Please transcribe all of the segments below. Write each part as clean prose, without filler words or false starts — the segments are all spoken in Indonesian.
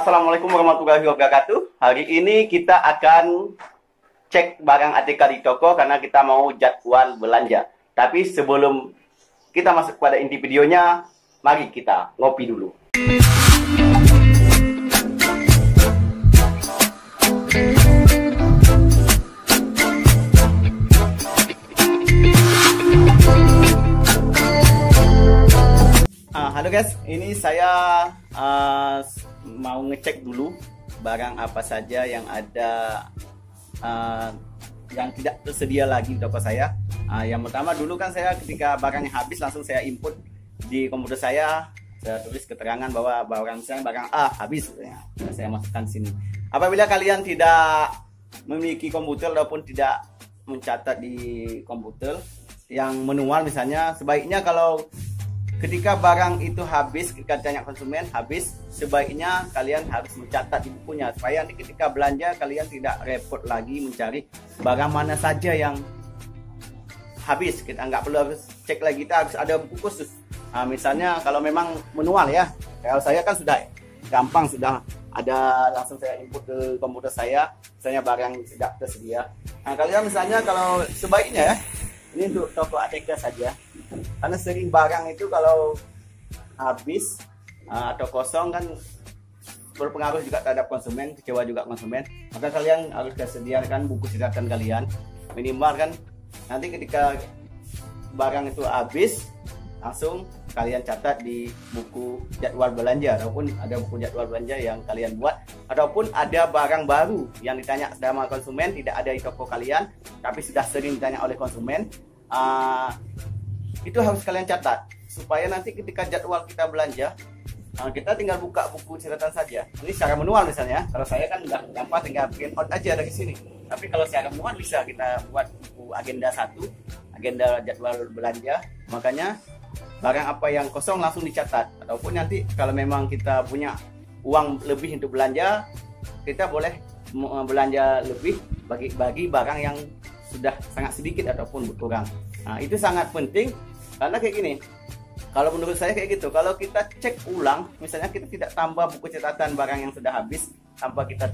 Assalamualaikum warahmatullahi wabarakatuh. Hari ini kita akan cek barang ATK di toko karena kita mau jadwal belanja. Tapi sebelum kita masuk pada inti videonya, mari kita ngopi dulu. Halo guys, ini saya mau ngecek dulu barang apa saja yang ada yang tidak tersedia lagi di toko saya. Yang pertama dulu kan saya ketika barangnya habis langsung saya input di komputer saya tulis keterangan bahwa misalnya barang A habis, ya, saya masukkan sini. Apabila kalian tidak memiliki komputer ataupun tidak mencatat di komputer yang manual misalnya, sebaiknya kalau ketika barang itu habis, ketika tanya konsumen habis, sebaiknya kalian harus mencatat di bukunya supaya nanti ketika belanja kalian tidak repot lagi mencari barang mana saja yang habis. Kita nggak perlu harus cek lagi, kita harus ada buku khusus. Misalnya kalau memang manual ya, kalau saya kan sudah gampang, sudah ada, langsung saya input ke komputer saya, misalnya barang tidak tersedia. Kalian misalnya kalau sebaiknya ya, ini untuk toko ATK saja. Karena sering barang itu kalau habis atau kosong kan berpengaruh juga terhadap konsumen, kecewa juga konsumen. Maka kalian harus sediakan buku catatan kalian minimal kan, nanti ketika barang itu habis langsung kalian catat di buku jadwal belanja, ataupun ada buku jadwal belanja yang kalian buat, ataupun ada barang baru yang ditanya sama konsumen tidak ada di toko kalian tapi sudah sering ditanya oleh konsumen. Itu harus kalian catat supaya nanti ketika jadwal kita belanja kita tinggal buka buku catatan saja. Ini secara manual misalnya, kalau saya kan udah gampang tinggal print out aja dari sini. Tapi kalau secara manual bisa kita buat buku agenda satu, agenda jadwal belanja. Makanya barang apa yang kosong langsung dicatat, ataupun nanti kalau memang kita punya uang lebih untuk belanja, kita boleh belanja lebih bagi barang yang sudah sangat sedikit ataupun berkurang. Itu sangat penting. Karena kayak gini, kalau menurut saya kayak gitu, kalau kita cek ulang, misalnya kita tidak tambah buku catatan barang yang sudah habis tanpa kita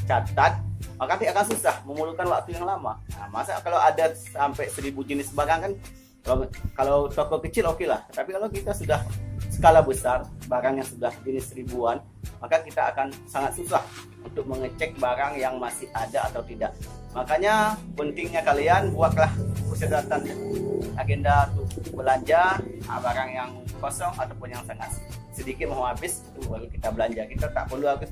catat, maka nanti akan susah, memerlukan waktu yang lama. Masa kalau ada sampai 1000 jenis barang kan, kalau toko kecil oke lah, tapi kalau kita sudah skala besar, barang yang sudah jenis ribuan, maka kita akan sangat susah untuk mengecek barang yang masih ada atau tidak. Makanya pentingnya kalian buatlah catatan agenda untuk belanja barang yang kosong ataupun yang sangat sedikit mau habis, itu baru kita belanja. Kita tak perlu harus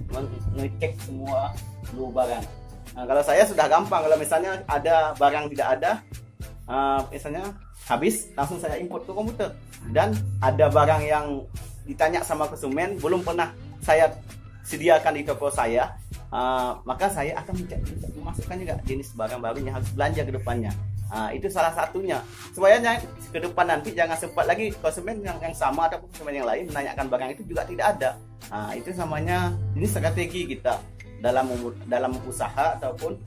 mengecek semua seluruh barang. Kalau saya sudah gampang, kalau misalnya ada barang tidak ada, misalnya habis, langsung saya import ke komputer. Dan ada barang yang ditanya sama konsumen belum pernah saya sediakan di toko saya, maka saya akan memasukkan juga jenis barang baru yang harus belanja ke depannya. Itu salah satunya supaya ke depan nanti jangan sempat lagi konsumen yang sama ataupun konsumen yang lain menanyakan barang itu juga tidak ada. Itu namanya, ini strategi kita dalam usaha ataupun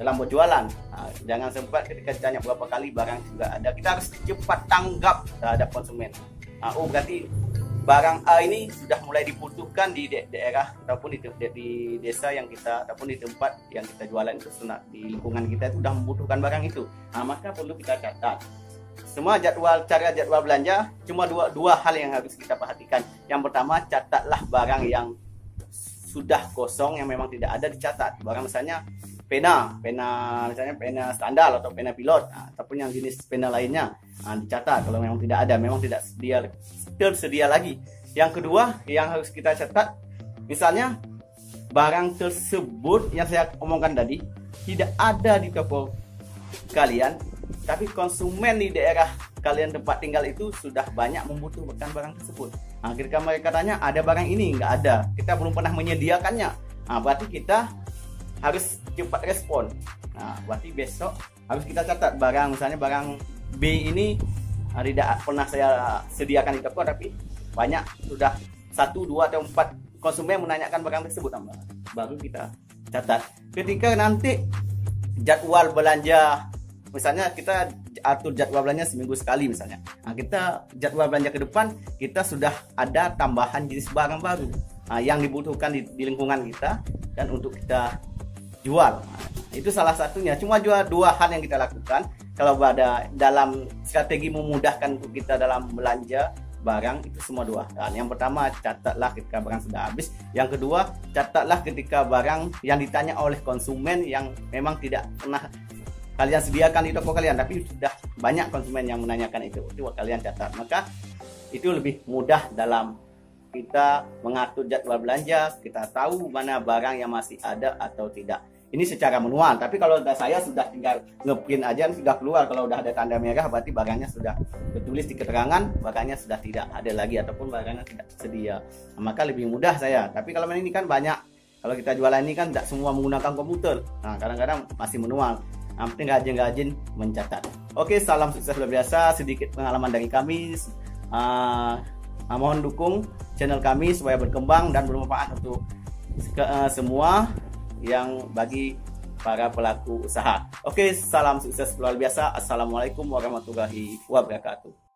dalam berjualan. Jangan sempat ketika ditanya berapa kali barang juga ada, kita harus cepat tanggap terhadap konsumen. Berarti barang A ini sudah mulai dibutuhkan di daerah ataupun di desa yang kita, ataupun di tempat yang kita jualan itu, di lingkungan kita itu sudah membutuhkan barang itu. Maka perlu kita catat. Semua cara jadwal belanja cuma dua hal yang harus kita perhatikan. Yang pertama, catatlah barang yang sudah kosong, yang memang tidak ada, dicatat. Barang misalnya pena misalnya pena standar atau pena pilot, ataupun yang jenis pena lainnya, dicatat. Kalau memang tidak ada, memang tidak tersedia lagi. Yang kedua yang harus kita catat, misalnya barang tersebut yang saya omongkan tadi tidak ada di toko kalian, tapi konsumen di daerah kalian tempat tinggal itu sudah banyak membutuhkan barang tersebut. Ketika mereka tanya ada barang ini, nggak ada, kita belum pernah menyediakannya, berarti kita harus cepat respon. Berarti besok harus kita catat barang, misalnya barang B ini tidak pernah saya sediakan di toko, tapi banyak, sudah 1, 2, atau 4 konsumen menanyakan barang tersebut, baru kita catat. Ketika nanti jadwal belanja, misalnya kita atur jadwal belanja seminggu sekali misalnya, kita jadwal belanja ke depan kita sudah ada tambahan jenis barang baru. yang dibutuhkan di lingkungan kita dan untuk kita jual. Itu salah satunya. Cuma dua hal yang kita lakukan kalau ada dalam strategi memudahkan untuk kita dalam belanja barang, itu semua dua hal. Yang pertama, catatlah ketika barang sudah habis. Yang kedua, catatlah ketika barang yang ditanya oleh konsumen yang memang tidak pernah kalian sediakan di toko kalian, tapi sudah banyak konsumen yang menanyakan itu kalian catat. Maka itu lebih mudah dalam kita mengatur jadwal belanja, kita tahu mana barang yang masih ada atau tidak. Ini secara manual, tapi kalau saya sudah tinggal ngeprint aja sudah keluar. Kalau udah ada tanda merah berarti barangnya sudah tertulis di keterangan, barangnya sudah tidak ada lagi ataupun barangnya tidak tersedia. Nah, maka lebih mudah saya. Tapi kalau ini kan banyak, kalau kita jualan ini kan tidak semua menggunakan komputer. Nah, kadang-kadang masih manual. Yang penting rajin-rajin mencatat. Oke, salam sukses luar biasa. Sedikit pengalaman dari kami. Mohon dukung channel kami supaya berkembang dan bermanfaat untuk semua yang bagi para pelaku usaha. Oke, salam sukses luar biasa. Assalamualaikum warahmatullahi wabarakatuh.